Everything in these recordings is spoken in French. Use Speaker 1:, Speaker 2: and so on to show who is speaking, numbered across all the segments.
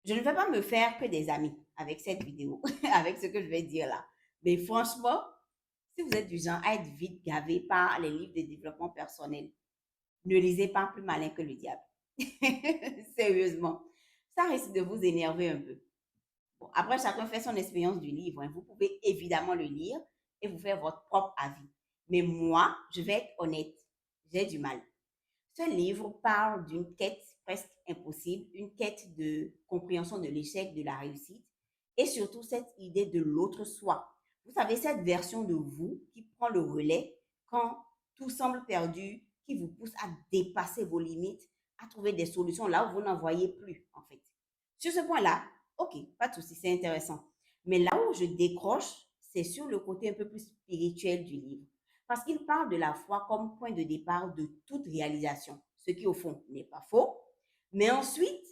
Speaker 1: Je ne vais pas me faire que des amis avec cette vidéo, avec ce que je vais dire là. Mais franchement, si vous êtes du genre à être vite gavé par les livres de développement personnel, ne lisez pas Plus malin que le diable. Sérieusement, ça risque de vous énerver un peu. Bon, après, chacun fait son expérience du livre, hein. Vous pouvez évidemment le lire et vous faire votre propre avis. Mais moi, je vais être honnête, j'ai du mal. Ce livre parle d'une quête presque impossible, une quête de compréhension de l'échec, de la réussite, et surtout cette idée de l'autre soi. Vous savez, cette version de vous qui prend le relais quand tout semble perdu, qui vous pousse à dépasser vos limites, à trouver des solutions là où vous n'en voyez plus, en fait. Sur ce point-là, ok, pas de souci, c'est intéressant. Mais là où je décroche, c'est sur le côté un peu plus spirituel du livre. Parce qu'il parle de la foi comme point de départ de toute réalisation, ce qui au fond n'est pas faux. Mais ensuite,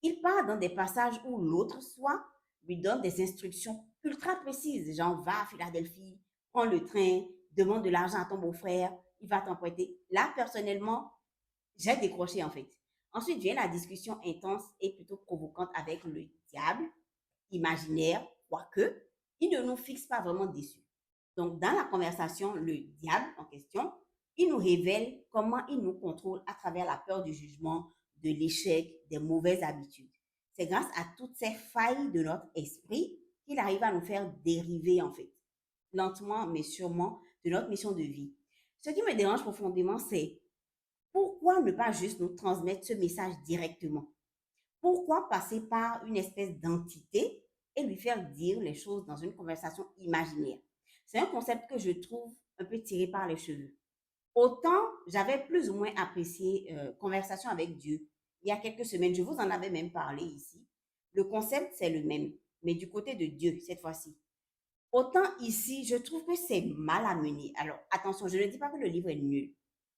Speaker 1: il part dans des passages où l'autre soi lui donne des instructions ultra précises, genre va à Philadelphie, prends le train, demande de l'argent à ton beau-frère, il va t'emprunter. Là, personnellement, j'ai décroché en fait. Ensuite vient la discussion intense et plutôt provocante avec le diable, imaginaire, quoique, il ne nous fixe pas vraiment dessus. Donc, dans la conversation, le diable en question, il nous révèle comment il nous contrôle à travers la peur du jugement, de l'échec, des mauvaises habitudes. C'est grâce à toutes ces failles de notre esprit qu'il arrive à nous faire dériver, en fait, lentement mais sûrement, de notre mission de vie. Ce qui me dérange profondément, c'est pourquoi ne pas juste nous transmettre ce message directement? Pourquoi passer par une espèce d'entité et lui faire dire les choses dans une conversation imaginaire? C'est un concept que je trouve un peu tiré par les cheveux. Autant j'avais plus ou moins apprécié Conversation avec Dieu il y a quelques semaines, je vous en avais même parlé ici. Le concept, c'est le même, mais du côté de Dieu cette fois-ci. Autant ici, je trouve que c'est mal amené. Alors, attention, je ne dis pas que le livre est nul.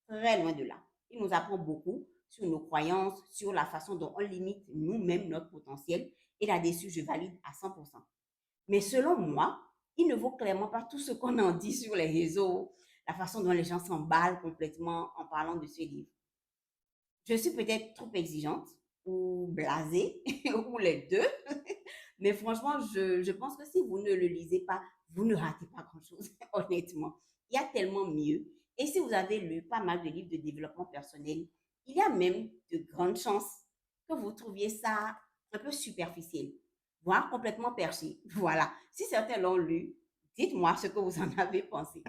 Speaker 1: Très loin de là. Il nous apprend beaucoup sur nos croyances, sur la façon dont on limite nous-mêmes notre potentiel. Et là-dessus, je valide à 100%. Mais selon moi, il ne vaut clairement pas tout ce qu'on en dit sur les réseaux, la façon dont les gens s'emballent complètement en parlant de ce livre. Je suis peut-être trop exigeante ou blasée, ou les deux. Mais franchement, je pense que si vous ne le lisez pas, vous ne ratez pas grand-chose, honnêtement. Il y a tellement mieux. Et si vous avez lu pas mal de livres de développement personnel, il y a même de grandes chances que vous trouviez ça un peu superficiel, voire complètement perché. Voilà. Si certains l'ont lu, dites-moi ce que vous en avez pensé.